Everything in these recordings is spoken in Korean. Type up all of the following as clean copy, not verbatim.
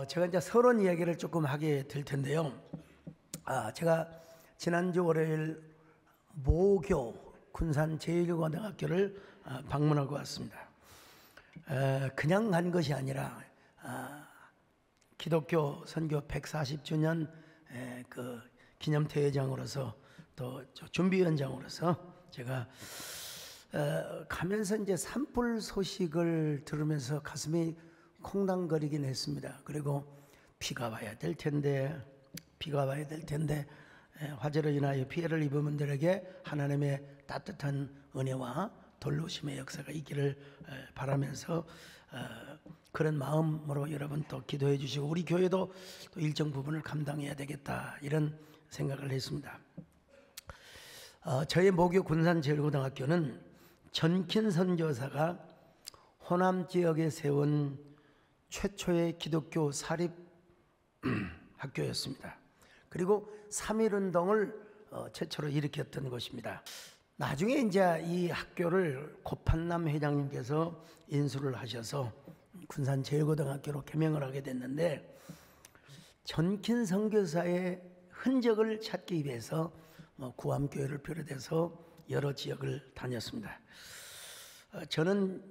제가 이제 서론 이야기를 조금 하게 될 텐데요. 제가 지난주 월요일 모교 군산 제1고등학교를 방문하고 왔습니다. 그냥 간 것이 아니라 기독교 선교 140주년 그 기념대회장으로서 또 준비위원장으로서 제가 가면서 이제 산불 소식을 들으면서 가슴이 콩당거리긴 했습니다. 그리고 비가 와야 될 텐데 화재로 인하여 피해를 입은 분들에게 하나님의 따뜻한 은혜와 돌보심의 역사가 있기를 바라면서 그런 마음으로 여러분 또 기도해 주시고 우리 교회도 또 일정 부분을 감당해야 되겠다 이런 생각을 했습니다. 저희 모교 군산 제1고등학교는 전킨 선교사가 호남 지역에 세운 최초의 기독교 사립 학교였습니다. 그리고 3.1운동을 최초로 일으켰던 것입니다. 나중에 이제 이 학교를 고판남 회장님께서 인수를 하셔서 군산 제1고등학교로 개명을 하게 됐는데 전킨 선교사의 흔적을 찾기 위해서 구암교회를 비롯해서 여러 지역을 다녔습니다. 저는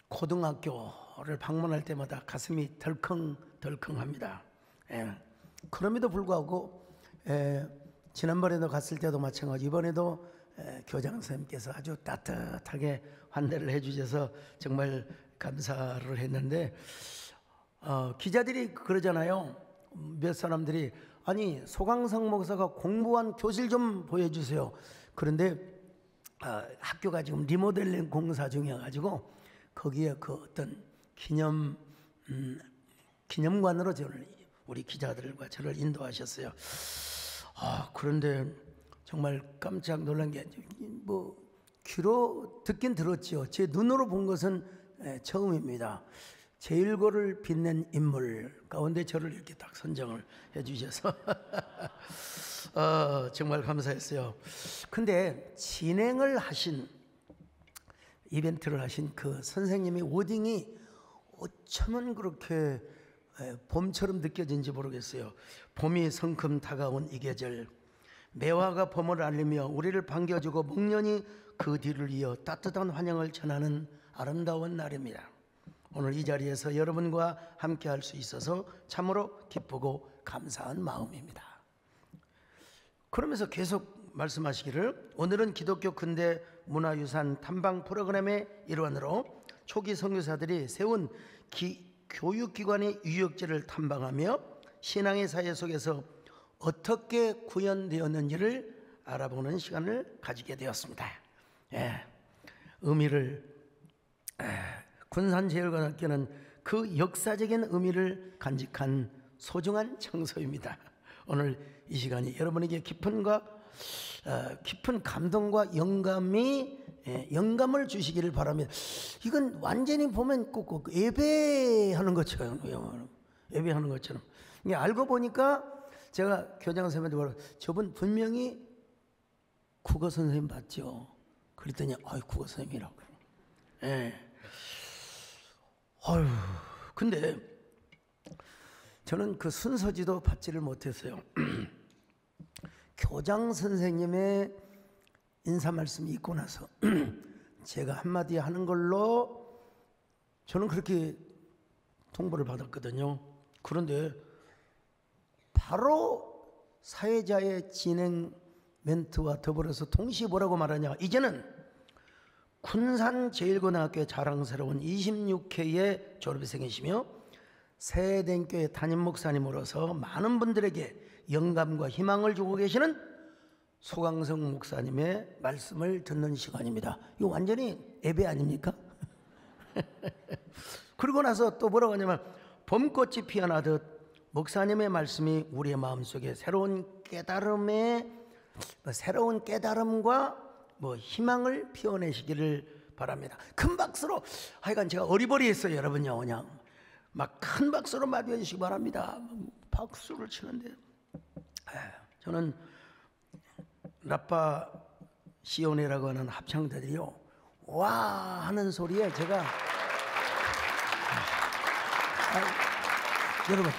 고등학교를 방문할 때마다 가슴이 덜컹덜컹합니다. 그럼에도 불구하고 지난번에도 갔을 때도 마찬가지 이번에도 교장 선생님께서 아주 따뜻하게 환대를 해주셔서 정말 감사를 했는데 기자들이 그러잖아요. 몇 사람들이 아니 소강성 목사가 공부한 교실 좀 보여주세요. 그런데 학교가 지금 리모델링 공사 중이어가지고 거기에 그 어떤 기념관으로 저를 우리 기자들과 저를 인도하셨어요. 그런데 정말 깜짝 놀란 게 뭐 귀로 듣긴 들었죠. 제 눈으로 본 것은 처음입니다. 제1고를 빛낸 인물 가운데 저를 이렇게 딱 선정을 해주셔서 정말 감사했어요. 근데 진행을 하신 이벤트를 하신 그 선생님의 워딩이 어쩌면 그렇게 봄처럼 느껴진지 모르겠어요. 봄이 성큼 다가온 이 계절 매화가 봄을 알리며 우리를 반겨주고 목련이 그 뒤를 이어 따뜻한 환영을 전하는 아름다운 날입니다. 오늘 이 자리에서 여러분과 함께 할 수 있어서 참으로 기쁘고 감사한 마음입니다. 그러면서 계속 말씀하시기를 오늘은 기독교 근대 문화유산 탐방 프로그램의 일환으로 초기 선교사들이 세운 교육기관의 유역지를 탐방하며 신앙의 사회 속에서 어떻게 구현되었는지를 알아보는 시간을 가지게 되었습니다. 의미를 군산 제1고등학교는 그 역사적인 의미를 간직한 소중한 청소입니다. 오늘 이 시간이 여러분에게 깊은 감동과 영감을 주시기를 바랍니다. 이건 완전히 보면 꼭 예배하는 것처럼 이게 알고 보니까 제가 교장 선생님한테 말하고 저분 분명히 국어 선생님 맞죠? 그랬더니 국어 선생님이라고. 근데 저는 그 순서지도 받지를 못했어요. 교장 선생님의 인사 말씀이 있고 나서 제가 한마디 하는 걸로 저는 그렇게 통보를 받았거든요. 그런데 바로 사회자의 진행 멘트와 더불어서 동시에 뭐라고 말하냐, 이제는 군산 제1고등학교의 자랑스러운 26회의 졸업생이시며 세대교회 담임 목사님으로서 많은 분들에게 영감과 희망을 주고 계시는 소강성 목사님의 말씀을 듣는 시간입니다. 이거 완전히 예배 아닙니까? 그러고 나서 또 뭐라고 하냐면 봄꽃이 피어나듯 목사님의 말씀이 우리의 마음속에 새로운 깨달음과 희망을 피워내시기를 바랍니다. 큰 박수로 하여간 제가 어리버리했어요. 여러분요. 그냥 막 큰 박수로 맞이해 주시기 바랍니다. 박수를 치는데 저는 라파 시오네라고 하는 합창자들이요 와 하는 소리에 제가 여러분,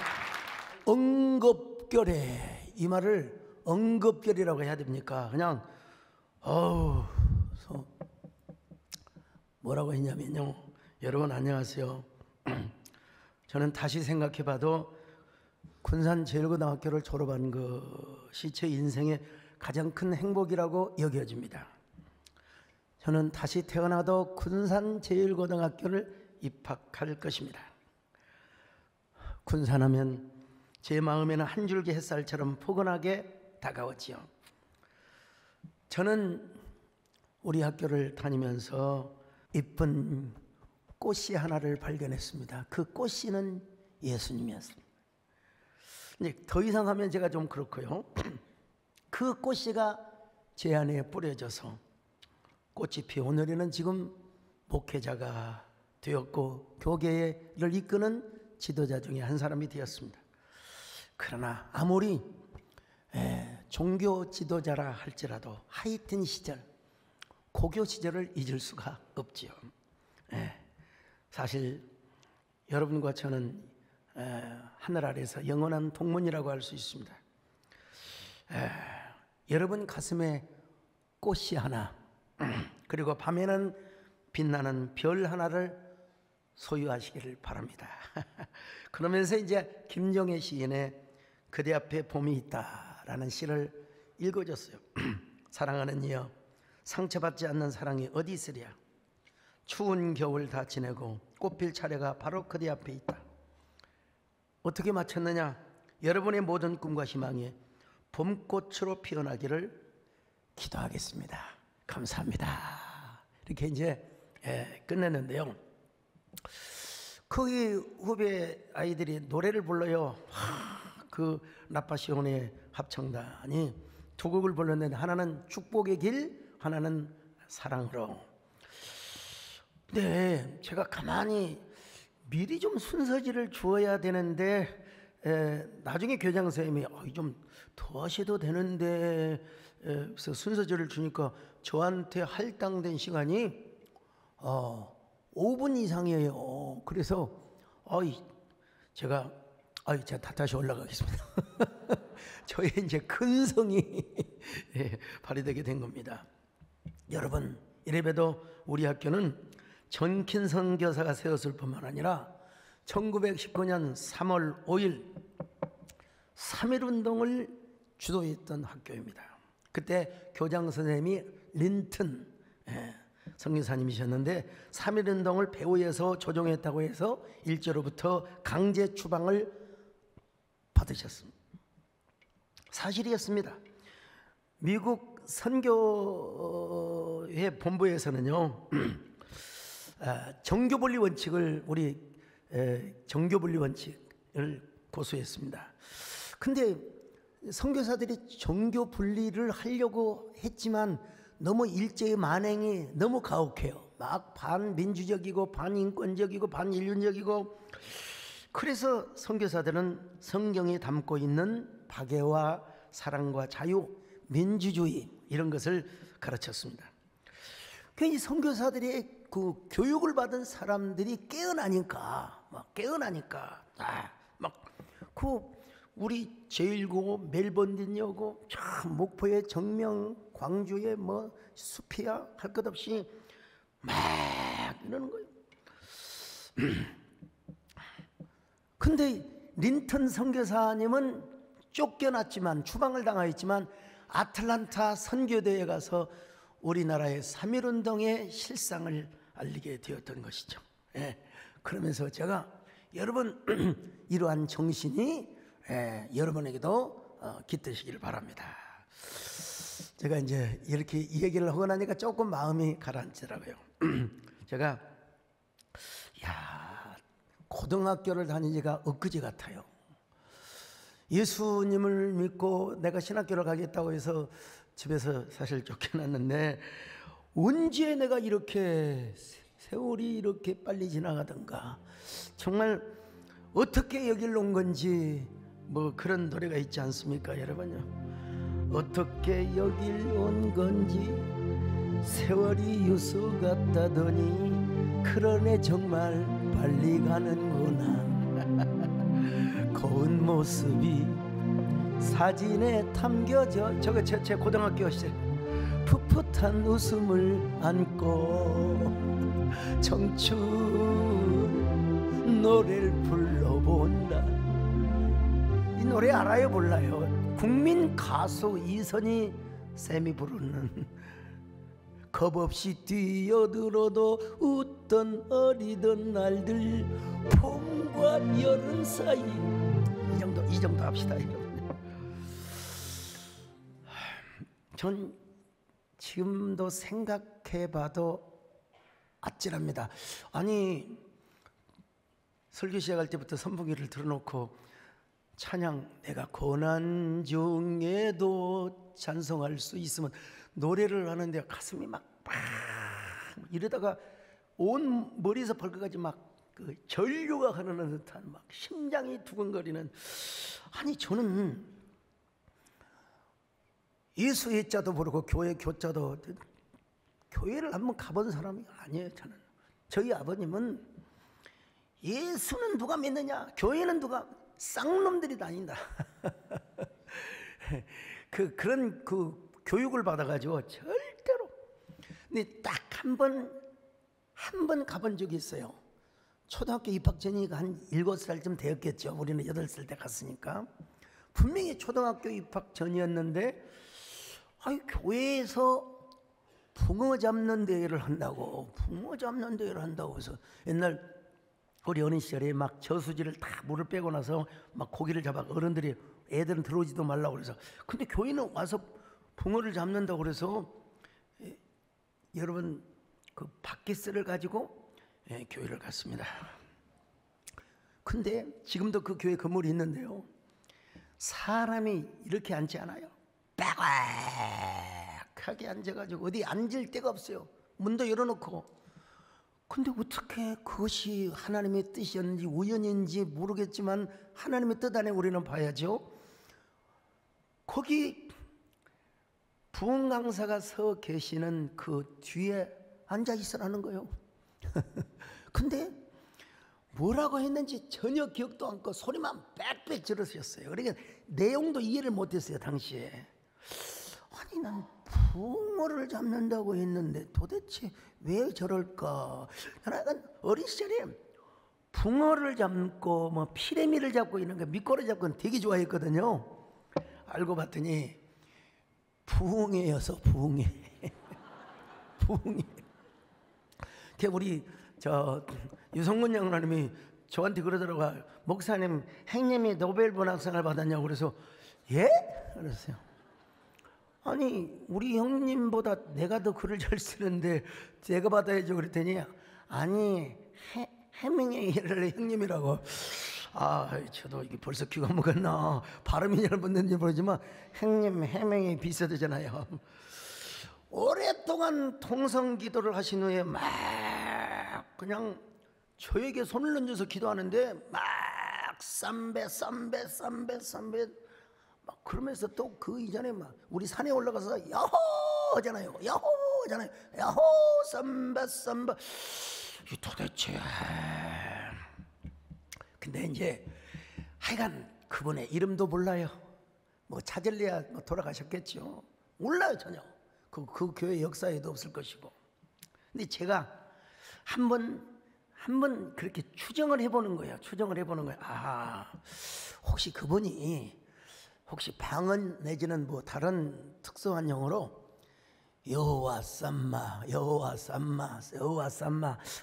응급결에, 이 말을 응급결이라고 해야 됩니까? 그냥 뭐라고 했냐면요, 여러분 안녕하세요. 저는 다시 생각해봐도 군산제일고등학교를 졸업한 것이 제 인생의 가장 큰 행복이라고 여겨집니다. 저는 다시 태어나도 군산제일고등학교를 입학할 것입니다. 군산하면 제 마음에는 한 줄기 햇살처럼 포근하게 다가왔지요. 저는 우리 학교를 다니면서 이쁜 꽃씨 하나를 발견했습니다. 그 꽃씨는 예수님이었습니다. 이제 더 이상 하면 제가 좀 그렇고요. 그 꽃씨가 제 안에 뿌려져서 꽃이 피어 오늘에는 지금 목회자가 되었고 교계를 이끄는 지도자 중에 한 사람이 되었습니다. 그러나 아무리 종교 지도자라 할지라도 하이튼 시절, 고교 시절을 잊을 수가 없지요. 사실 여러분과 저는 하늘 아래서 영원한 동문이라고 할 수 있습니다. 여러분 가슴에 꽃이 하나, 그리고 밤에는 빛나는 별 하나를 소유하시기를 바랍니다. 그러면서 이제 김정혜 시인의 그대 앞에 봄이 있다라는 시를 읽어줬어요. 사랑하는 이여, 상처받지 않는 사랑이 어디 있으랴. 추운 겨울 다 지내고 꽃필 차례가 바로 그대 앞에 있다. 어떻게 맞췄느냐? 여러분의 모든 꿈과 희망이 봄꽃으로 피어나기를 기도하겠습니다. 감사합니다. 이렇게 이제 끝냈는데요. 거기 후배 아이들이 노래를 불러요. 그 나파시온의 합창단이 두 곡을 불렀는데 하나는 축복의 길, 하나는 사랑으로. 네, 제가 가만히 미리 좀 순서지를 주어야 되는데 나중에 교장 선생님이 좀 더 하셔도 되는데 그래서 순서지를 주니까 저한테 할당된 시간이 5분 이상이에요. 그래서 제가 다시 올라가겠습니다. 저의 이제 근성이 발휘되게 된 겁니다. 여러분, 이래봬도 우리 학교는 전킨 선교사가 세웠을 뿐만 아니라 1919년 3월 5일 3.1운동을 주도했던 학교입니다. 그때 교장 선생님이 린튼 선교사님이셨는데 3.1운동을 배후에서 조종했다고 해서 일제로부터 강제 추방을 받으셨습니다. 사실이었습니다. 미국 선교회 본부에서는요, 정교분리 원칙을 정교분리 원칙을 고수했습니다. 근데 선교사들이 정교분리를 하려고 했지만 너무 일제의 만행이 너무 가혹해요. 막 반민주적이고 반인권적이고 반인륜적이고. 그래서 선교사들은 성경이 담고 있는 박애와 사랑과 자유, 민주주의 이런 것을 가르쳤습니다. 이 선교사들이 그 교육을 받은 사람들이 깨어나니까 우리 제1고 멜번든여고 참 목포의 정명, 광주의 숲이야 할 것 없이 막 이러는 거예요. 근데 린턴 선교사님은 쫓겨났지만, 추방을 당하였지만 아틀란타 선교대에 가서 우리나라의 3.1운동의 실상을 알리게 되었던 것이죠. 그러면서 제가 여러분 이러한 정신이 여러분에게도 깃드시기를 바랍니다. 제가 이제 이렇게 이 얘기를 하고 나니까 조금 마음이 가라앉더라고요. 제가 고등학교를 다닌 지가 엊그제 같아요. 예수님을 믿고 내가 신학교를 가겠다고 해서 집에서 사실 쫓겨났는데 언제 내가 이렇게 세월이 이렇게 빨리 지나가던가, 정말 어떻게 여길 온 건지 그런 노래가 있지 않습니까, 여러분요? 어떻게 여길 온 건지 세월이 유수 같다더니 그러네 정말 빨리 가는구나. 고운 모습이 사진에 담겨져. 저거 제 고등학교 시절 풋풋한 웃음을 안고 청춘 노래를 불러본다. 이 노래 알아요 몰라요? 국민 가수 이선희 쌤이 부르는 겁없이 뛰어들어도 웃던 어리던 날들 봄과 여름 사이. 이 정도 합시다 여러분. 전 지금도 생각해봐도 아찔합니다. 아니 설교 시작할 때부터 선풍기를 틀어놓고 찬양 내가 고난 중에도 찬송할 수 있으면 노래를 하는데 가슴이 막 이러다가 온 머리에서 발끝까지 막 그 전류가 흐르는 듯한 막 심장이 두근거리는. 아니 저는 예수의 자도 모르고 교회 교자도 교회를 한번 가본 사람이 아니에요. 저는 저희 아버님은 예수는 누가 믿느냐, 교회는 누가, 쌍놈들이 다닌다. 그런 교육을 받아가지고 절대로. 근데 딱 한 번 가본 적이 있어요. 초등학교 입학 전이가 한 7살쯤 되었겠죠. 우리는 8살 때 갔으니까. 분명히 초등학교 입학 전이었는데 교회에서 붕어 잡는 대회를 한다고 해서 옛날 우리 어린 시절에 막 저수지를 다 물을 빼고 나서 막 고기를 잡아 어른들이 애들은 들어오지도 말라고 그래서. 근데 교회는 와서 붕어를 잡는다고 그래서 여러분 그 바켓을 가지고 교회를 갔습니다. 근데 지금도 그 교회 건물이 있는데요, 사람이 이렇게 앉지 않아요. 빠각하게 앉아가지고 어디 앉을 데가 없어요. 문도 열어놓고. 근데 어떻게 그것이 하나님의 뜻이었는지 우연인지 모르겠지만 하나님의 뜻 안에 우리는 봐야죠. 거기 부흥 강사가 서 계시는 그 뒤에 앉아 있으라는 거예요. 근데 뭐라고 했는지 전혀 기억도 않고 소리만 빽빽 질렀었어요. 그러니까 내용도 이해를 못했어요 당시에. 아니 난 붕어를 잡는다고 했는데 도대체 왜 저럴까. 저는 약간 어린 시절에 붕어를 잡고 뭐 피레미를 잡고 이런 거 미꾸라지 잡고는 되게 좋아했거든요. 알고 봤더니 부흥회여서 부흥회. 부흥회. 우리 유성문 장로님이 저한테 그러더라고요. 목사님 행님이 노벨 문학상을 받았냐고. 그래서 예? 그랬어요. 아니 우리 형님보다 내가 더 글을 잘 쓰는데 제가 받아야죠. 그랬더니 아니 해밍웨이를 형님이라고. 저도 이게 벌써 귀가 먹었나 발음이 잘못됐는지 모르지만 형님 해밍웨이 비슷하잖아요. 오랫동안 통성 기도를 하신 후에 막 그냥 저에게 손을 얹어서 기도하는데 막 쌈배 막 그러면서 또 그 이전에 막 우리 산에 올라가서 야호잖아요. 야호잖아요. 야호 쌈배 도대체. 근데 이제 하여간 그분의 이름도 몰라요. 뭐 찾을래야 뭐 돌아가셨겠죠. 몰라요 전혀. 그 교회 역사에도 없을 것이고. 근데 제가 한 번 그렇게 추정을 해보는 거예요. 혹시 그분이 혹시 방언 내지는 뭐 다른 특수한 영어로 여호와 쌈마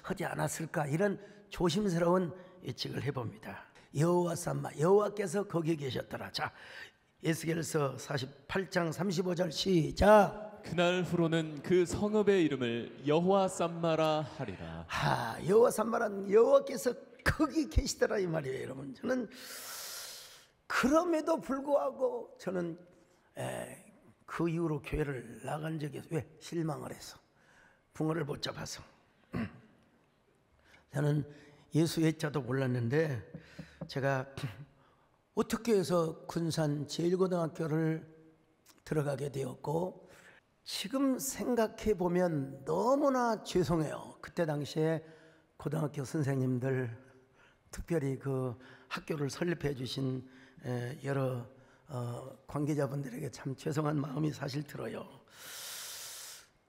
하지 않았을까, 이런 조심스러운 예측을 해봅니다. 여호와 쌈마, 여호와께서 거기 계셨더라. 자, 에스겔서 48장 35절 시작. 그날 후로는 그 성읍의 이름을 여호와 쌈마라 하리라. 여호와 쌈마란 여호와께서 거기 계시더라 이 말이에요. 여러분, 저는 그럼에도 불구하고 저는 그 이후로 교회를 나간 적이 없어요. 왜? 실망을 해서, 붕어를 못 잡아서. 저는 예수의 자도 몰랐는데 제가 어떻게 해서 군산 제1고등학교를 들어가게 되었고, 지금 생각해 보면 너무나 죄송해요. 그때 당시에 고등학교 선생님들 특별히 그 학교를 설립해 주신 여러 관계자분들에게 참 죄송한 마음이 사실 들어요.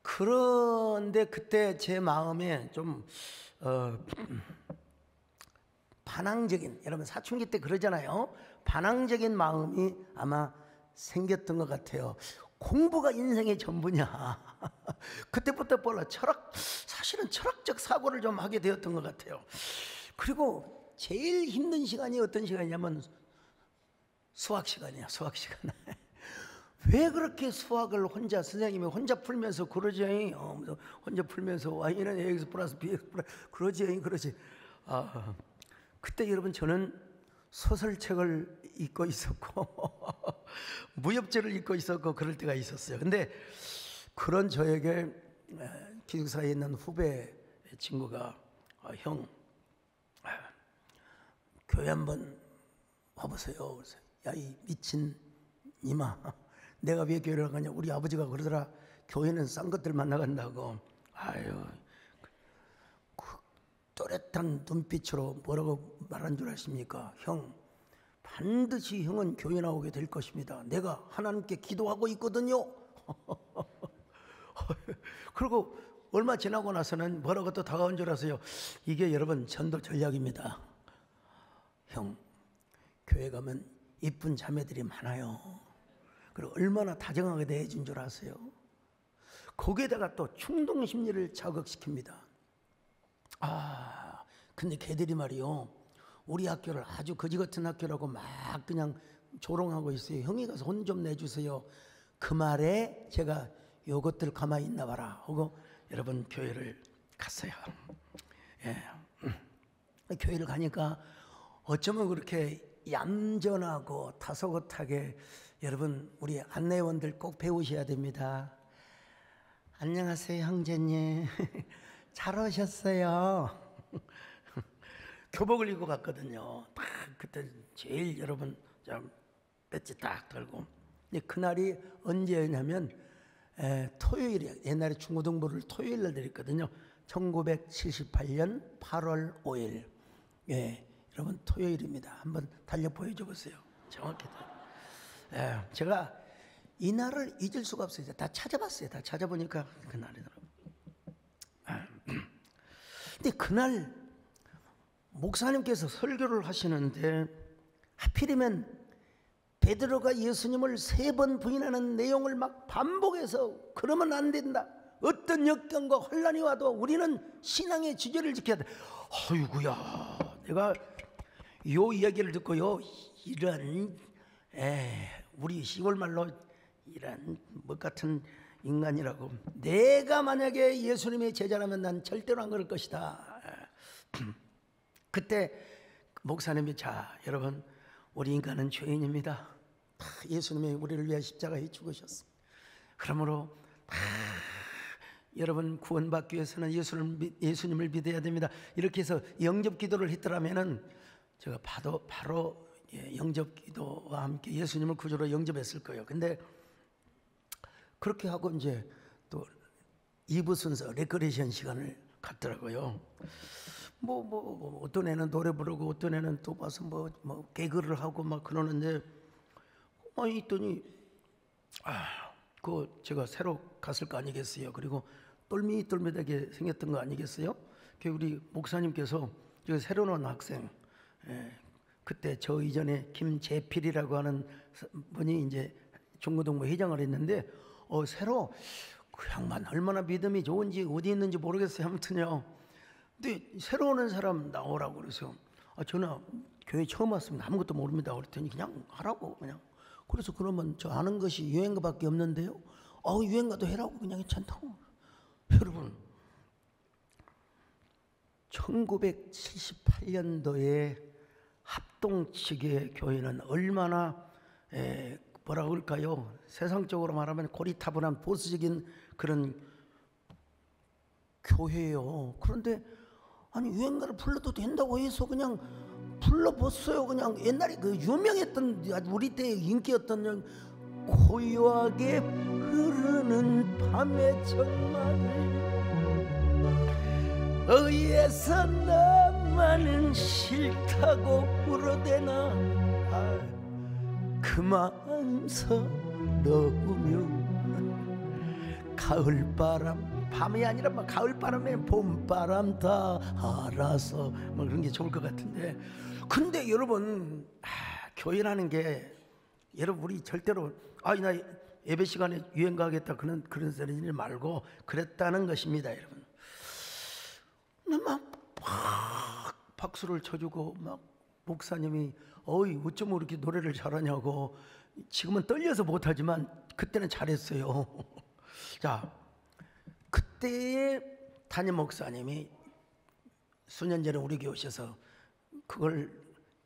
그런데 그때 제 마음에 좀 반항적인, 여러분 사춘기 때 그러잖아요. 반항적인 마음이 아마 생겼던 것 같아요. 공부가 인생의 전부냐. 그때부터 몰라 사실은 철학적 사고를 좀 하게 되었던 것 같아요. 그리고 제일 힘든 시간이 어떤 시간이냐면 수학 시간이야. 수학 시간. 왜 그렇게 수학을 혼자, 선생님이 혼자 풀면서 그러지? 혼자 풀면서 y는 ax 플러스 bx 플러스 그러지. 그때 여러분 저는 소설책을 읽고 있었고 무협지를 읽고 있었고 그럴 때가 있었어요. 근데 그런 저에게 기숙사에 있는 후배 친구가 형 교회 한번 와보세요. 그래서 야, 이 미친 이마, 내가 왜 교회를 가냐? 우리 아버지가 그러더라. 교회는 싼 것들만 나간다고. 아유, 그 또렷한 눈빛으로 뭐라고 말한 줄 아십니까? 형, 반드시 형은 교회 나오게 될 것입니다. 내가 하나님께 기도하고 있거든요. 그리고 얼마 지나고 나서는 뭐라고 또 다가온 줄 아세요? 이게 여러분 전도 전략입니다. 형, 교회 가면 이쁜 자매들이 많아요. 그리고 얼마나 다정하게 대해준 줄 아세요? 거기에다가 또 충동 심리를 자극시킵니다. 근데 걔들이 말이요, 우리 학교를 아주 거지 같은 학교라고 막 그냥 조롱하고 있어요. 형이 가서 혼 좀 내주세요. 그 말에 제가 요것들 가만히 있나 봐라 하고 여러분 교회를 갔어요. 교회를 가니까 어쩌면 그렇게 얌전하고 다소곳하게, 여러분 우리 안내원들 꼭 배우셔야 됩니다. 안녕하세요 형제님. 잘 오셨어요. 교복을 입고 갔거든요. 딱 그때 제일 여러분 좀 배지 딱 들고. 근데 그날이 언제냐면 토요일이에요. 옛날에 중고등부를 토요일날 드렸거든요. 1978년 8월 5일. 여러분 토요일입니다. 한번 달려 보여줘 보세요. 정확히. 제가 이날을 잊을 수가 없어요. 다 찾아봤어요. 다 찾아보니까 그날이더라고요. 근데 그날 목사님께서 설교를 하시는데 하필이면 베드로가 예수님을 3번 부인하는 내용을 막 반복해서 그러면 안 된다. 어떤 역경과 혼란이 와도 우리는 신앙의 지조를 지켜야 돼. 아이고야, 내가 요 이야기를 듣고요, 이런 우리 시골 말로 이런 뭐 같은 인간이라고, 내가 만약에 예수님의 제자라면 난 절대로 안 그럴 것이다. 그때 목사님이, 자 여러분, 우리 인간은 죄인입니다. 예수님이 우리를 위해 십자가에 죽으셨습니다. 그러므로 여러분 구원받기 위해서는 예수님을 믿어야 됩니다. 이렇게 해서 영접 기도를 했더라면은 제가 바로 영접 기도와 함께 예수님을 구주로 영접했을 거예요. 근데 그렇게 하고 이제 또 2부 순서 레크레이션 시간을 갖더라고요. 뭐 어떤 애는 노래 부르고 어떤 애는 또 와서 뭐 개그를 하고 막 그러는데 있더니 그 제가 새로 갔을 거 아니겠어요. 그리고 똘밋똘밋하게 생겼던 거 아니겠어요? 우리 목사님께서 저 새로 나온 학생, 그때 저 이전에 김재필이라고 하는 분이 이제 중고등부 회장을 했는데 새로 그 양반 얼마나 믿음이 좋은지 어디 있는지 모르겠어요. 아무튼요. 근데 새로 오는 사람 나오라고 그래서 저는 교회 처음 왔습니다. 아무것도 모릅니다. 그랬더니 그냥 하라고 그냥. 그래서 그러면 저 아는 것이 유행가밖에 없는데요. 유행가도 해라고. 그냥 괜찮다고. 여러분 1978년도에 합동 측의 교회는 얼마나 뭐라고 할까요? 세상적으로 말하면 고리타분한 보수적인 그런 교회예요. 그런데 아니 유행가를 불러도 된다고 해서 그냥 불러봤어요. 그냥 옛날에 그 유명했던 우리 때의 인기였던 고요하게 흐르는 밤의 정막을 의에서 넘 엄마는 싫다고 울어대나 그 마음 서러우며 가을바람 밤이 아니라 막 가을바람에 봄바람 다 알아서 뭐 그런 게 좋을 것 같은데 근데 여러분 교회라는 게 여러분 우리 절대로 나 예배 시간에 유행 가겠다 그런 소리 말고 그랬다는 것입니다 여러분. 막 박수를 쳐주고 막 목사님이 어쩜 이렇게 노래를 잘하냐고 지금은 떨려서 못하지만 그때는 잘했어요. 자 그때의 담임 목사님이 수년 전에 우리 교회 오셔서 그걸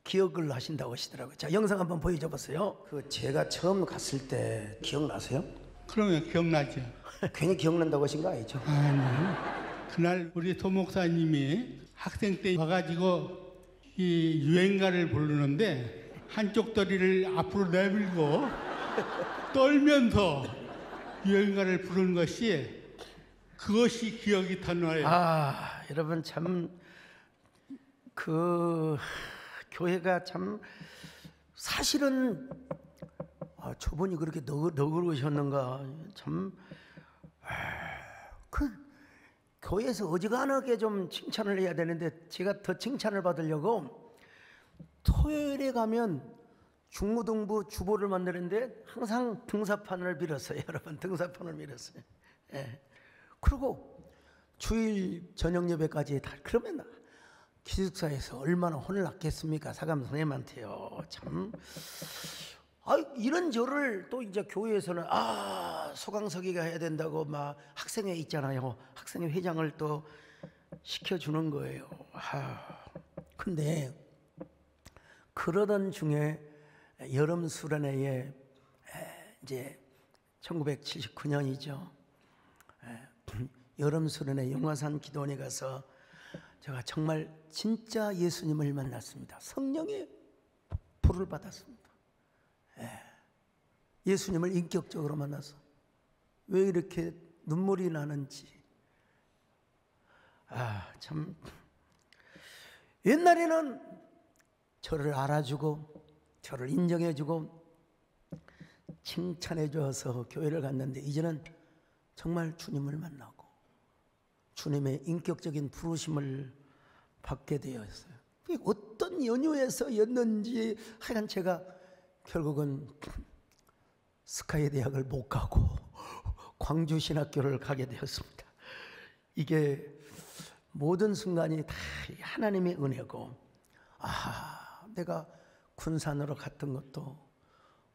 기억을 하신다고 하시더라고요. 자 영상 한번 보여줘 보세요. 제가 처음 갔을 때 기억나세요? 그러면 기억나죠. 괜히 기억난다고 하신 거 아니죠? 아니요. 그날 우리 도목사님이 학생 때 와가지고 이 유행가를 부르는데 한쪽 다리를 앞으로 내밀고 떨면서 유행가를 부르는 것이 그것이 기억이 더 나요. 여러분 참 교회가 참 사실은 저분이 그렇게 너그러우셨는가 참 교회에서 어지간하게 좀 칭찬을 해야 되는데 제가 더 칭찬을 받으려고 토요일에 가면 중무등부 주보를 만드는데 항상 등사판을 밀었어요. 여러분 등사판을 밀었어요. 그리고 주일 저녁 예배까지 다 그러면 기숙사에서 얼마나 혼을 났겠습니까? 사감 선생님한테요. 참 이런 저를 또 이제 교회에서는 소강석이가 해야 된다고 막 학생회 있잖아요. 학생회 회장을 또 시켜주는 거예요. 근데 그러던 중에 여름 수련회에 이제 1979년이죠. 여름 수련회 영화산 기도원에 가서 제가 정말 진짜 예수님을 만났습니다. 성령의 불을 받았습니다. 예수님을 인격적으로 만나서 왜 이렇게 눈물이 나는지 참 옛날에는 저를 알아주고 저를 인정해주고 칭찬해줘서 교회를 갔는데 이제는 정말 주님을 만나고 주님의 인격적인 부르심을 받게 되었어요. 어떤 연유에서였는지 하여간 제가 결국은 스카이 대학을 못 가고 광주신학교를 가게 되었습니다. 이게 모든 순간이 다 하나님의 은혜고 내가 군산으로 갔던 것도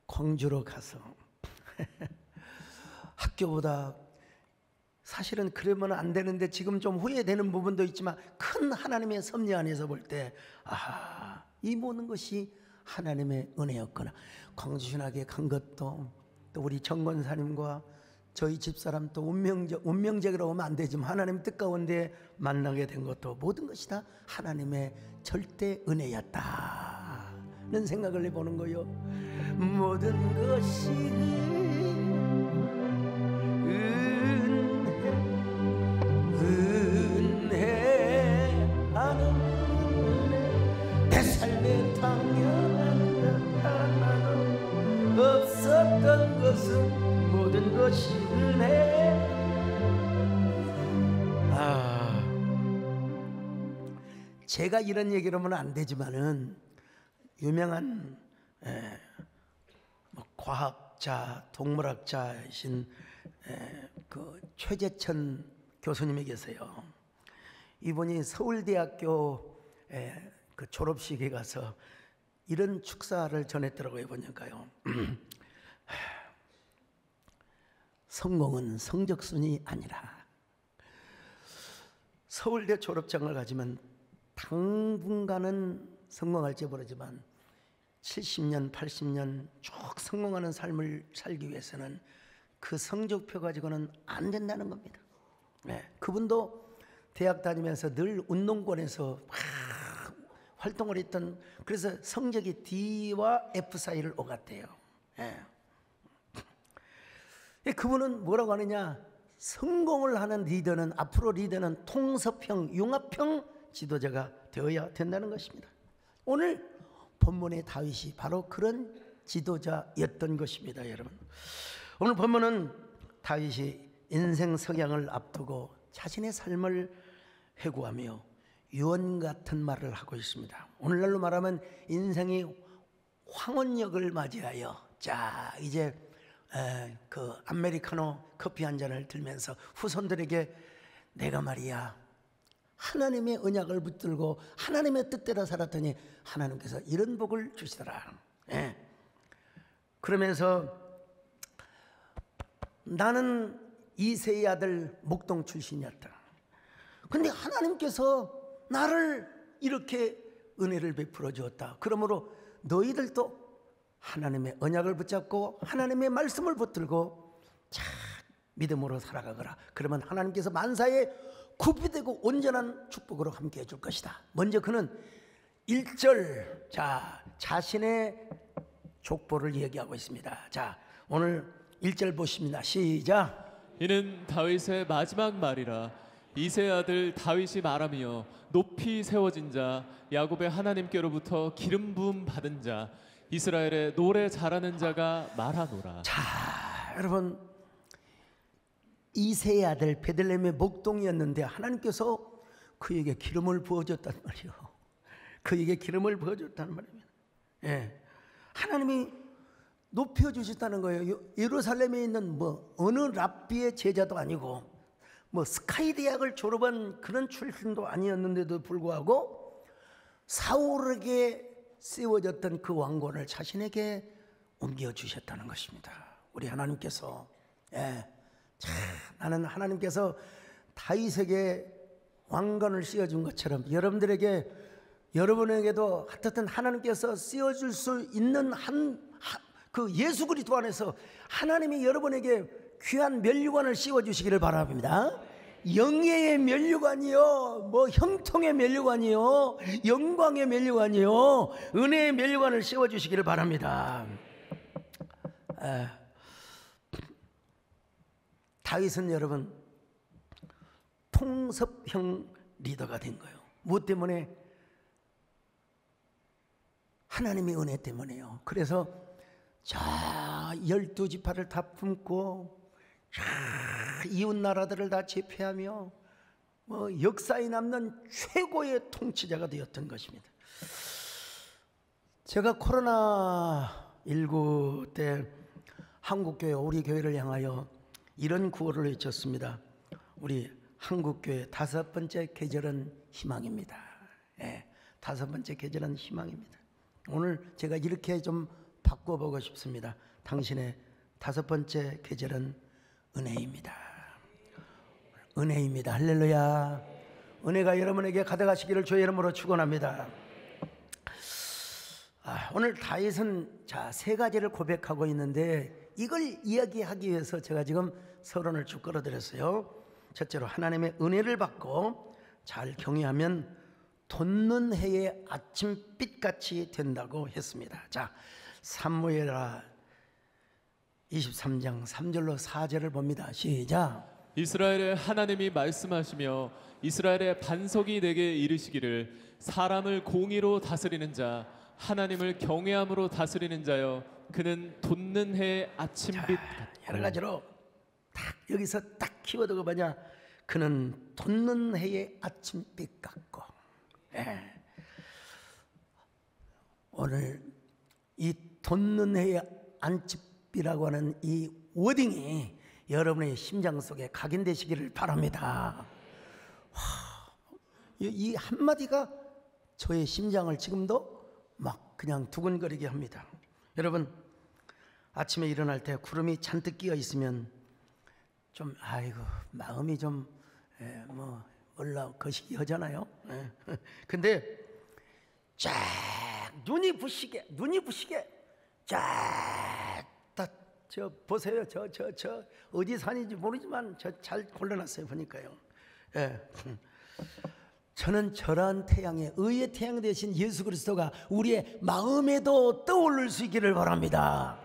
광주로 가서 학교보다 사실은 그러면 안 되는데 지금 좀 후회되는 부분도 있지만 큰 하나님의 섭리 안에서 볼 때 이 모든 것이 하나님의 은혜였구나. 광주신학에 간 것도 또 우리 정권사님과 저희 집사람 또 운명적이라고 하면 안 되지만 하나님 뜻 가운데 만나게 된 것도 모든 것이 다 하나님의 절대 은혜였다는 생각을 해보는 거요. 모든 것이 은혜하는 은혜 내 삶에 당연한 것 하나도 없었던 것은 모든 것이 은혜. 제가 이런 얘기를 하면 안 되지만은 유명한 과학자, 동물학자이신 그 최재천 교수님이 계세요. 이분이 서울대학교 그 졸업식에 가서 이런 축사를 전했더라고요. 보니까요. 성공은 성적순이 아니라 서울대 졸업장을 가지면 당분간은 성공할지 모르지만 70년, 80년 쭉 성공하는 삶을 살기 위해서는 그 성적표 가지고는 안 된다는 겁니다. 그분도 대학 다니면서 늘 운동권에서 활동을 했던, 그래서 성적이 D와 F 사이를 오갔대요. 그분은 뭐라고 하느냐, 성공을 하는 리더는, 앞으로 리더는 통섭형, 융합형 지도자가 되어야 된다는 것입니다. 오늘 본문의 다윗이 바로 그런 지도자였던 것입니다. 여러분, 오늘 본문은 다윗이 인생 석양을 앞두고 자신의 삶을 회고하며 유언 같은 말을 하고 있습니다. 오늘날로 말하면 인생이 황혼역을 맞이하여 자 이제 그 아메리카노 커피 한 잔을 들면서 후손들에게 내가 말이야 하나님의 언약을 붙들고 하나님의 뜻대로 살았더니 하나님께서 이런 복을 주시더라. 그러면서 나는 이새의 아들 목동 출신이었다. 근데 하나님께서 나를 이렇게 은혜를 베풀어 주었다. 그러므로 너희들도 하나님의 언약을 붙잡고 하나님의 말씀을 붙들고 참 믿음으로 살아가거라. 그러면 하나님께서 만사에 구비되고 온전한 축복으로 함께 해줄 것이다. 먼저 그는 1절 자신의 족보를 얘기하고 있습니다. 자, 오늘 1절 보십니다. 시작. 이는 다윗의 마지막 말이라. 이새의 아들 다윗이 말하며 높이 세워진 자 야곱의 하나님께로부터 기름 부음 받은 자 이스라엘의 노래 잘하는 자가 말하노라. 자, 여러분, 이새의 아들 베들레헴의 목동이었는데 하나님께서 그에게 기름을 부어줬단 말이요. 그에게 기름을 부어줬단 말입니다. 예, 하나님이 높여주셨다는 거예요. 예루살렘에 있는 뭐 어느 랍비의 제자도 아니고 뭐 스카이 대학을 졸업한 그런 출신도 아니었는데도 불구하고 사울에게 씌워졌던 그 왕권을 자신에게 옮겨주셨다는 것입니다. 우리 하나님께서 나는 하나님께서 다윗에게 왕권을 씌워준 것처럼 여러분에게도 하여튼 하나님께서 씌워줄 수 있는 그 예수 그리스도 안에서 하나님이 여러분에게 귀한 면류관을 씌워주시기를 바랍니다. 영예의 면류관이요, 뭐 형통의 면류관이요, 영광의 면류관이요, 은혜의 면류관을 씌워주시기를 바랍니다. 다윗은 여러분 통섭형 리더가 된 거예요. 무엇 때문에? 하나님의 은혜 때문에요. 그래서 자 12지파를 다 품고 이웃 나라들을 다 제패하며 뭐 역사에 남는 최고의 통치자가 되었던 것입니다. 제가 코로나19 때 한국교회, 우리 교회를 향하여 이런 구호를 외쳤습니다. 우리 한국교회 5번째 계절은 희망입니다. 예, 5번째 계절은 희망입니다. 오늘 제가 이렇게 좀 바꿔보고 싶습니다. 당신의 5번째 계절은 은혜입니다. 은혜입니다. 할렐루야. 은혜가 여러분에게 가득하시기를 주의 이름으로 축원합니다. 오늘 다윗은 자 3가지를 고백하고 있는데 이걸 이야기하기 위해서 제가 지금 서론을 쭉 끌어들였어요. 첫째로 하나님의 은혜를 받고 잘 경외하면 돋는 해의 아침빛같이 된다고 했습니다. 자, 사무엘하 23장 3절로 4절을 봅니다. 시작. 이스라엘의 하나님이 말씀하시며 이스라엘의 반석이 내게 이르시기를 사람을 공의로 다스리는 자 하나님을 경외함으로 다스리는 자여 그는 돋는 해의 아침빛 같고. 여러 가지로 딱 여기서 딱 키워드가 뭐냐? 그는 돋는 해의 아침빛 같고. 오늘 이 돋는 해의 아침빛이라고 하는 이 워딩이 여러분의 심장 속에 각인되시기를 바랍니다. 이 한마디가 저의 심장을 지금도 막 그냥 두근거리게 합니다. 여러분, 아침에 일어날 때 구름이 잔뜩 끼어 있으면 좀 마음이 좀 몰라 거시기 하잖아요. 근데 쫙 눈이 부시게 쫙 저 보세요. 저 어디 산인지 모르지만 저 잘 골라놨어요. 보니까요. 저는 저런 태양에 의의 태양 되신 예수 그리스도가 우리의 마음에도 떠오를 수 있기를 바랍니다.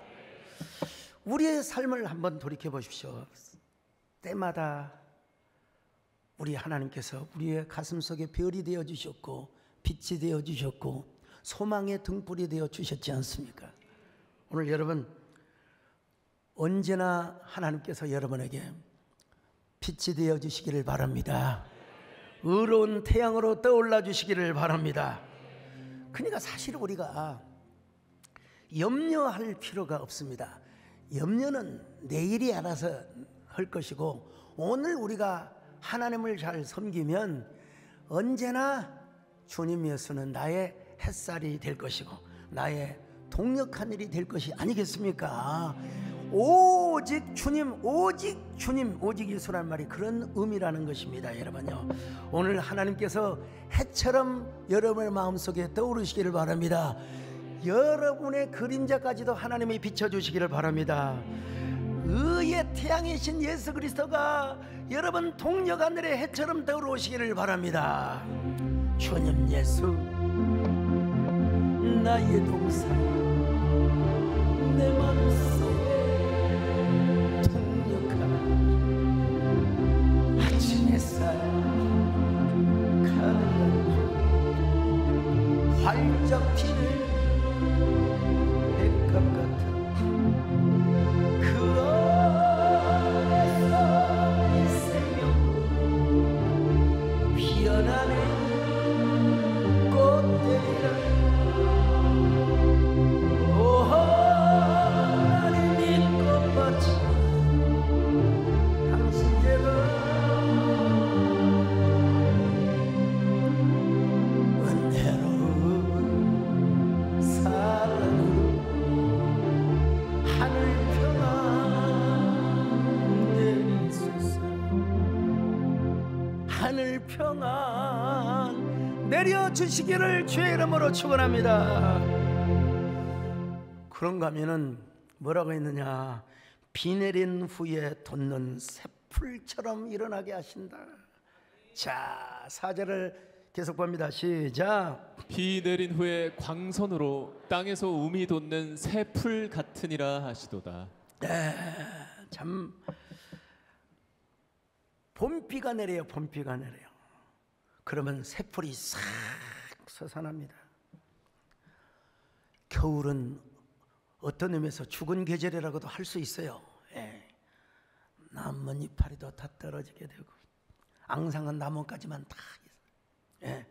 우리의 삶을 한번 돌이켜 보십시오. 때마다 우리 하나님께서 우리의 가슴 속에 별이 되어 주셨고 빛이 되어 주셨고 소망의 등불이 되어 주셨지 않습니까? 오늘 여러분 언제나 하나님께서 여러분에게 빛이 되어 주시기를 바랍니다. 의로운 태양으로 떠올라 주시기를 바랍니다. 그러니까 사실 우리가 염려할 필요가 없습니다. 염려는 내일이 알아서 할 것이고, 오늘 우리가 하나님을 잘 섬기면 언제나 주님 예수는 나의 햇살이 될 것이고 나의 동력한 일이 될 것이 아니겠습니까? 오직 주님, 오직 주님, 오직 예수란 말이 그런 의미라는 것입니다. 여러분요, 오늘 하나님께서 해처럼 여러분의 마음속에 떠오르시기를 바랍니다. 여러분의 그림자까지도 하나님이 비춰주시기를 바랍니다. 의의 태양이신 예수 그리스도가 여러분 동력 하늘의 해처럼 떠오르시기를 바랍니다. 주님 예수, 나의 동산, 내 마음속에 동력한 아침 햇살 가득한 활짝 피는 백합 같은 그 안에서 이 생명 피어나는 꽃들이라. 오 하나님 이 꽃밭이 당신 제가 은혜로운 사랑으로 하늘 평안 내리소서. 하늘 평안 내려주시기를 주의 이름으로 축원합니다. 그런가 하면은 뭐라고 했느냐, 비 내린 후에 돋는 새풀처럼 일어나게 하신다. 자, 4절을 계속 봅니다. 시작. 비 내린 후에 광선으로 땅에서 움이 돋는 새 풀 같으니라 하시도다. 네, 참 봄비가 내려요. 봄비가 내려요. 그러면 새풀이 싹 솟아납니다. 겨울은 어떤 의미에서 죽은 계절이라고도 할 수 있어요. 예. 나뭇 이파리도 다 떨어지게 되고 앙상한 나뭇가지만 다 예.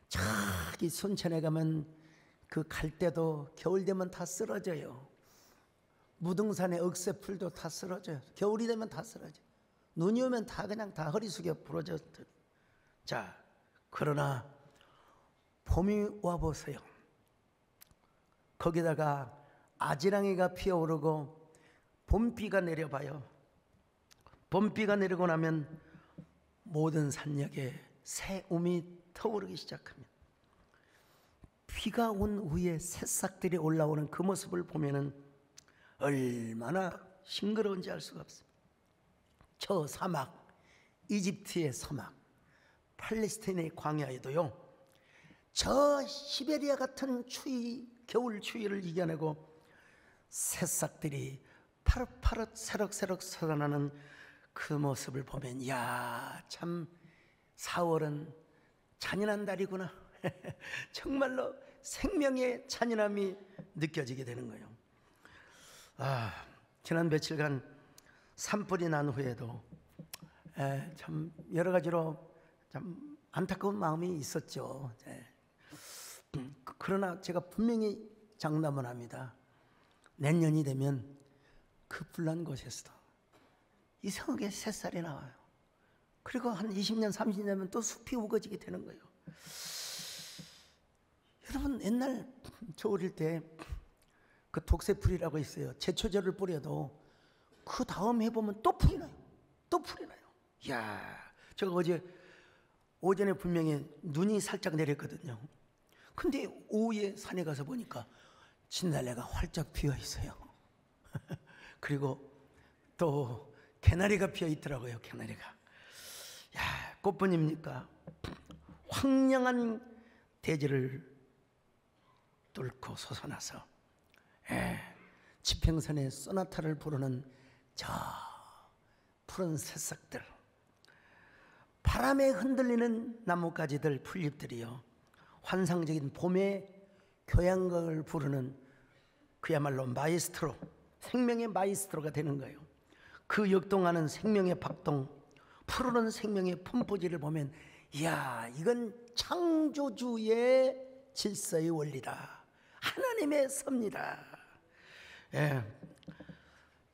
저기 순천에 가면 그 갈대도 겨울 되면 다 쓰러져요. 무등산의 억새풀도 다 쓰러져요. 겨울이 되면 다 쓰러져요. 눈이 오면 다 그냥 다 허리 숙여 부러져. 자, 그러나 봄이 와보세요. 거기다가 아지랑이가 피어오르고 봄비가 내려봐요. 봄비가 내리고 나면 모든 산역에 새 움이 터오르기 시작합니다. 비가 온 후에 새싹들이 올라오는 그 모습을 보면은 얼마나 싱그러운지 알 수가 없습니다. 저 사막, 이집트의 사막, 팔레스타인의 광야에도요, 저 시베리아 같은 추위, 겨울 추위를 이겨내고 새싹들이 파릇파릇 새록새록 솟아나는 그 모습을 보면, 야, 참 4월은 잔인한 달이구나. 정말로 생명의 잔인함이 느껴지게 되는 거예요. 지난 며칠간 산불이 난 후에도 참 여러 가지로 참 안타까운 마음이 있었죠. 그러나 제가 분명히 장담을 합니다. 내년이 되면 그 불난 곳에서도 이상하게 새살이 나와요. 그리고 한 20년, 30년 되면 또 숲이 우거지게 되는 거예요. 여러분, 옛날 저 어릴 때 그 독새풀이라고 있어요. 제초제를 뿌려도 그 다음 해보면 또 풀이 나요. 또 풀이 나요. 이야, 제가 어제 오전에 분명히 눈이 살짝 내렸거든요. 근데 오후에 산에 가서 보니까 진달래가 활짝 피어 있어요. 그리고 또 개나리가 피어 있더라고요. 개나리가. 야, 꽃뿐입니까? 황량한 대지를 뚫고 솟아나서 지평선의 소나타를 부르는 저 푸른 새싹들, 바람에 흔들리는 나뭇가지들, 풀잎들이요, 환상적인 봄의 교향곡을 부르는 그야말로 마이스트로, 생명의 마이스트로가 되는 거예요. 그 역동하는 생명의 박동, 푸르는 생명의 품포지를 보면 이야, 이건 창조주의 질서의 원리다. 하나님의 섭니다. 예.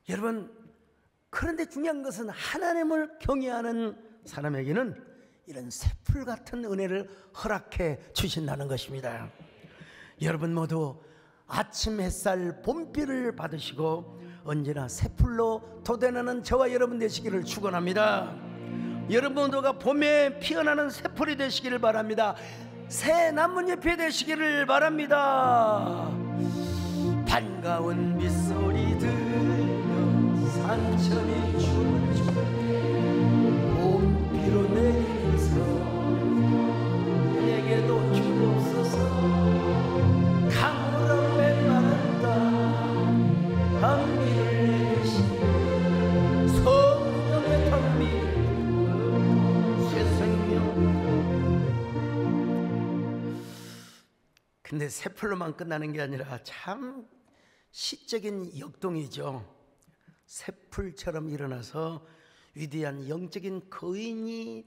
여러분, 그런데 중요한 것은 하나님을 경외하는 사람에게는 이런 새풀 같은 은혜를 허락해 주신다는 것입니다. 여러분 모두 아침 햇살 봄비를 받으시고 언제나 새풀로 돋아나는 저와 여러분 되시기를 축원합니다. 여러분 모두가 봄에 피어나는 새풀이 되시기를 바랍니다. 새 나뭇잎이 되시기를 바랍니다. 반가운 빗소리 들려 산천이 춤을 추고 봄비로 내리면서 내게도 주옵소서. 강물은 메마른다 밤비를 내리시니 성령의 탕비 새 생명. 근데 새풀로만 끝나는 게 아니라 참 시적인 역동이죠. 새풀처럼 일어나서 위대한 영적인 거인이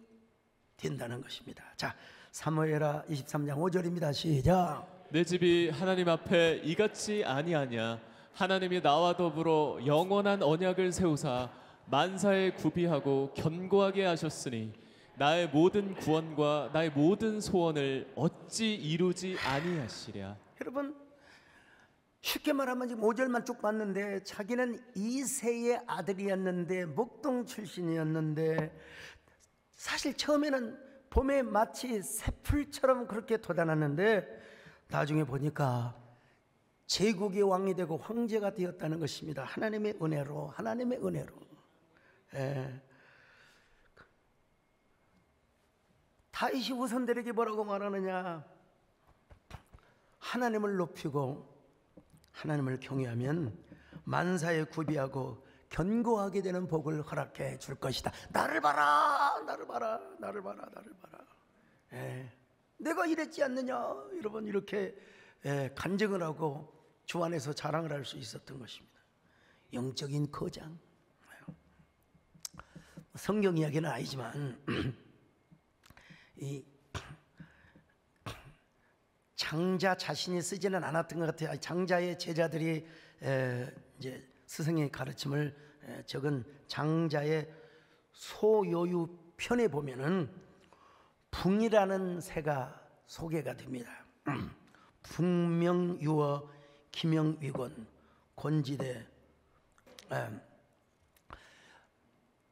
된다는 것입니다. 자, 사무엘하 23장 5절입니다. 시작. 내 집이 하나님 앞에 이같이 아니하냐. 하나님이 나와 더불어 영원한 언약을 세우사 만사에 구비하고 견고하게 하셨으니 나의 모든 구원과 나의 모든 소원을 어찌 이루지 아니하시랴. 여러분, 쉽게 말하면 지금 5절만 쭉 봤는데 자기는 이새의 아들이었는데 목동 출신이었는데 사실 처음에는 봄에 마치 새풀처럼 그렇게 돋아났는데 나중에 보니까 제국의 왕이 되고 황제가 되었다는 것입니다. 하나님의 은혜로, 하나님의 은혜로. 예. 다윗이 후손들에게 뭐라고 말하느냐? 하나님을 높이고 하나님을 경외하면 만사에 구비하고 견고하게 되는 복을 허락해 줄 것이다. 나를 봐라, 나를 봐라, 나를 봐라, 나를 봐라. 예. 내가 이랬지 않느냐? 여러분, 이렇게 간증을 하고 주 안에서 자랑을 할 수 있었던 것입니다. 영적인 거장. 성경 이야기는 아니지만 이 장자 자신이 쓰지는 않았던 것 같아요. 장자의 제자들이 이제 스승의 가르침을 적은 장자의 소요유 편에 보면은 붕이라는 새가 소개가 됩니다. 붕명유어 기명위곤 곤지대.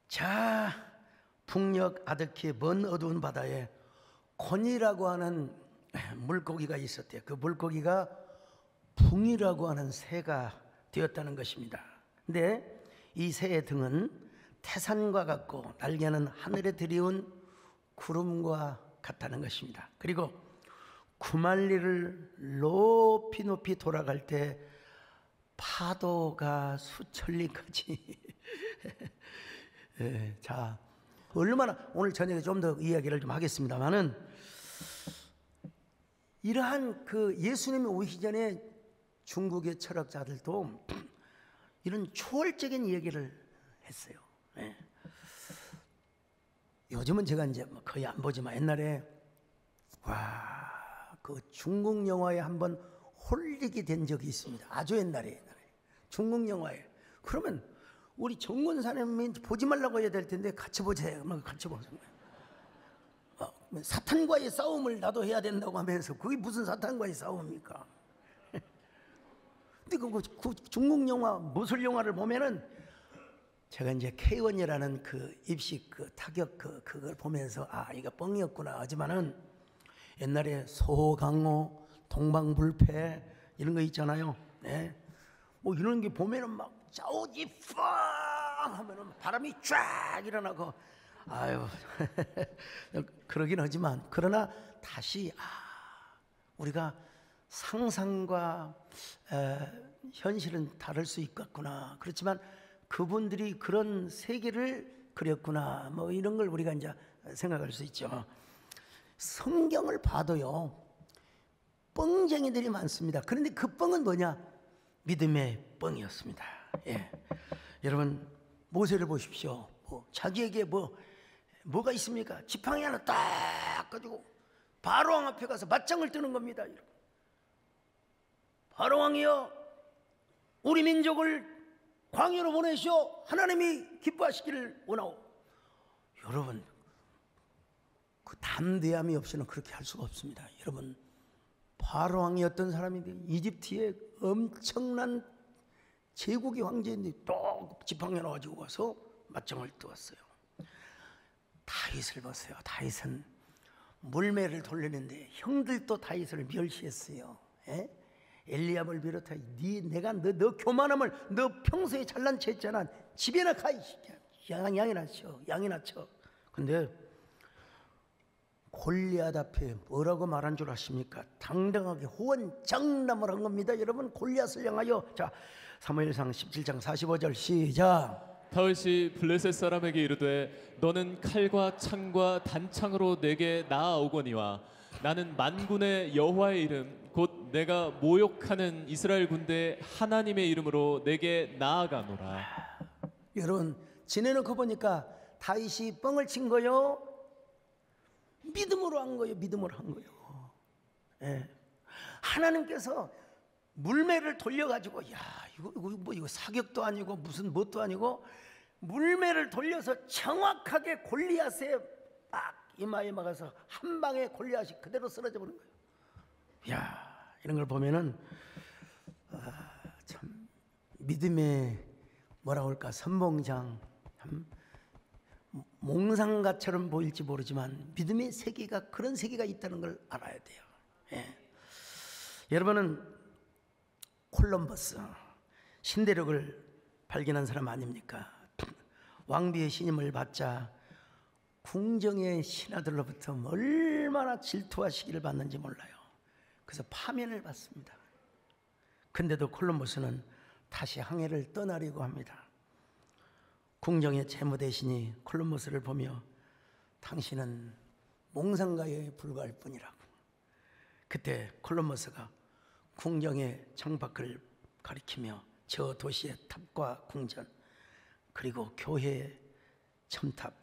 자, 북녘 아득히 먼 어두운 바다에 곤이라고 하는 물고기가 있었대요. 그 물고기가 붕이라고 하는 새가 되었다는 것입니다. 근데 이 새의 등은 태산과 같고 날개는 하늘에 들이운 구름과 같다는 것입니다. 그리고 구만리를 높이 높이 돌아갈 때 파도가 수천리까지 자, 얼마나 오늘 저녁에 좀 더 이야기를 좀 하겠습니다만은 이러한 그 예수님이 오시기 전에 중국의 철학자들도 이런 초월적인 얘기를 했어요. 네. 요즘은 제가 이제 거의 안 보지만 옛날에 그 중국 영화에 한번 홀리게 된 적이 있습니다. 아주 옛날에 중국 영화에. 그러면 우리 정권사님이 보지 말라고 해야 될 텐데 같이 보세요. 같이 보세요. 사탄과의 싸움을 나도 해야 된다고 하면서 그게 무슨 사탄과의 싸움입니까? 근데 그 중국 영화, 무술 영화를 보면은 제가 이제 K1이라는 그 입식 그 타격 그걸 보면서 이거 뻥이었구나 하지만은 옛날에 소강호, 동방불패 이런 거 있잖아요. 네. 뭐 이런 게 보면은 막 자우지 팡 하면은 바람이 쫙 일어나고 아유 그러긴 하지만 그러나 다시 우리가 상상과 현실은 다를 수 있겠구나. 그렇지만 그분들이 그런 세계를 그렸구나. 뭐 이런 걸 우리가 이제 생각할 수 있죠. 성경을 봐도요. 뻥쟁이들이 많습니다. 그런데 그 뻥은 뭐냐? 믿음의 뻥이었습니다. 예. 여러분 모세를 보십시오. 자기에게 뭐가 있습니까? 지팡이 하나 딱 가지고 바로왕 앞에 가서 맞짱을 뜨는 겁니다. 바로왕이여, 우리 민족을 광야로 보내시오. 하나님이 기뻐하시기를 원하오. 여러분, 그 담대함이 없이는 그렇게 할 수가 없습니다. 여러분, 바로왕이 어떤 사람인데 이집트의 엄청난 제국의 황제인데 또 지팡이 하나 가지고 가서 맞짱을 뜨었어요. 다윗을 보세요. 다윗은 물매를 돌리는데 형들도 다윗을 멸시했어요. 에? 엘리압을 비롯해 너 교만함을 너 평소에 잘난 체 했잖아. 집에나 가. 양이나 쳐. 근데 골리앗 앞에 뭐라고 말한 줄 아십니까? 당당하게 호언장담을 한 겁니다. 여러분, 골리앗을 향하여. 자, 사무엘상 17장 45절 시작. 다윗이 블레셋 사람에게 이르되 너는 칼과 창과 단창으로 내게 나아오거니와 나는 만군의 여호와의 이름 곧 내가 모욕하는 이스라엘 군대 하나님의 이름으로 내게 나아가노라. 여러분, 지내놓고 보니까 다윗이 뻥을 친 거요, 믿음으로 한 거예요. 믿음으로 한 거예요. 예. 하나님께서 물매를 돌려가지고, 야, 이거 사격도 아니고 무슨 뭣도 아니고 물매를 돌려서 정확하게 골리앗의 딱 이마에 막아서 한 방에 골리앗이 그대로 쓰러져 버린 거예요. 야, 이런 걸 보면은 참 믿음의 뭐라고 할까, 선봉장, 참 몽상가처럼 보일지 모르지만 믿음의 세계가 그런 세계가 있다는 걸 알아야 돼요. 예. 여러분은 콜럼버스 신대륙을 발견한 사람 아닙니까? 왕비의 신임을 받자 궁정의 신하들로부터 얼마나 질투와 시기를 받는지 몰라요. 그래서 파면을 받습니다. 근데도 콜럼버스는 다시 항해를 떠나려고 합니다. 궁정의 재무 대신이 콜럼버스를 보며 당신은 몽상가에 불과할 뿐이라고. 그때 콜럼버스가 궁정의 창밖을 가리키며 저 도시의 탑과 궁전, 그리고 교회의 첨탑,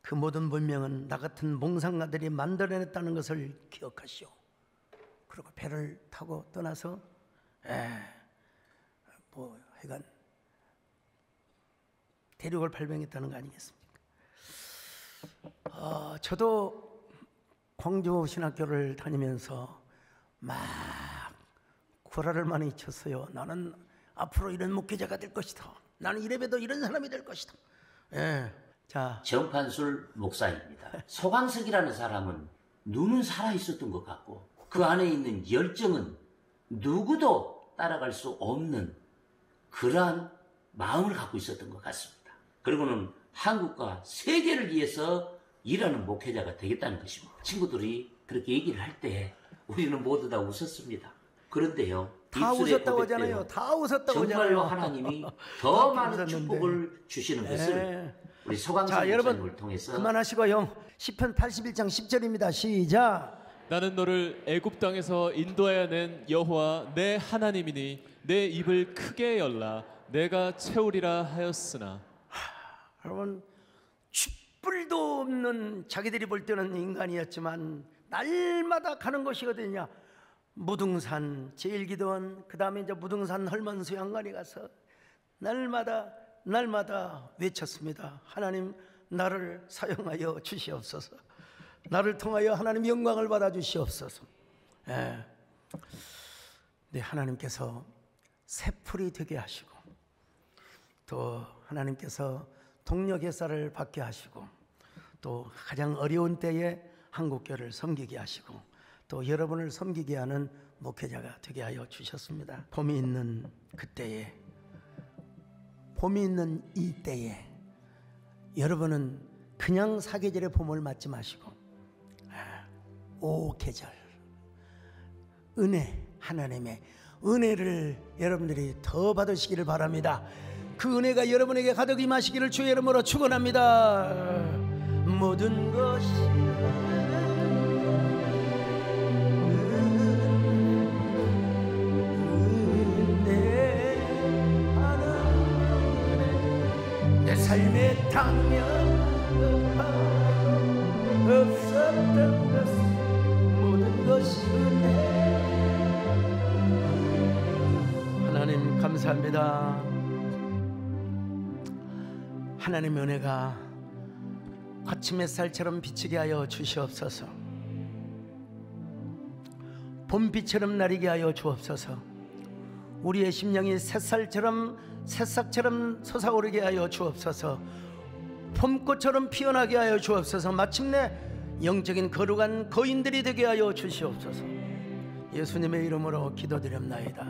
그 모든 문명은 나 같은 몽상가들이 만들어냈다는 것을 기억하시오. 그리고 배를 타고 떠나서 하여간 대륙을 발명했다는 거 아니겠습니까? 저도 광주신학교를 다니면서 막 구라를 많이 쳤어요. 나는 앞으로 이런 목회자가 될 것이다. 나는 이래봬도 이런 사람이 될 것이다. 예. 자, 정판술 목사입니다. 소강석이라는 사람은 눈은 살아있었던 것 같고 그 안에 있는 열정은 누구도 따라갈 수 없는 그러한 마음을 갖고 있었던 것 같습니다. 그리고는 한국과 세계를 위해서 일하는 목회자가 되겠다는 것입니다. 친구들이 그렇게 얘기를 할 때 우리는 모두 다 웃었습니다. 그런데요, 다 웃었다고 하잖아요. 다 웃었다고 하잖아요. 정말로 하나님이 더 많은 축복을 주시는 것을 우리 소강석 목사님을 통해서. 그만하시고요. 시편 81장 10절입니다. 시작. 나는 너를 애굽 땅에서 인도하여 낸 여호와 내 하나님이니 내 입을 크게 열라 내가 채우리라 하였으나. 여러분, 쥐뿔도 없는 자기들이 볼 때는 인간이었지만 날마다 가는 곳이 어디냐? 무등산, 제일기도원, 그 다음에 이제 무등산 헐먼수양관에 가서 날마다 외쳤습니다. 하나님, 나를 사용하여 주시옵소서. 나를 통하여 하나님 영광을 받아 주시옵소서. 네, 하나님께서 새풀이 되게 하시고 또 하나님께서 동력의쌀을 받게 하시고 또 가장 어려운 때에 한국교회를 섬기게 하시고 또 여러분을 섬기게 하는 목회자가 되게 하여 주셨습니다. 봄이 있는 그때에, 봄이 있는 이 때에 여러분은 그냥 사계절의 봄을 맞지 마시고 오계절 은혜, 하나님의 은혜를 여러분들이 더 받으시기를 바랍니다. 그 은혜가 여러분에게 가득 임하시기를 주의 이름으로 축원합니다. 모든 것이 삶의 당면 없었던 것은 모든 것이 은혜. 하나님 감사합니다. 하나님의 은혜가 아침 햇살처럼 비치게 하여 주시옵소서. 봄비처럼 나리게 하여 주옵소서. 우리의 심령이 새싹처럼 솟아오르게 하여 주옵소서. 봄꽃처럼 피어나게 하여 주옵소서. 마침내 영적인 거룩한 거인들이 되게 하여 주시옵소서. 예수님의 이름으로 기도드립나이다.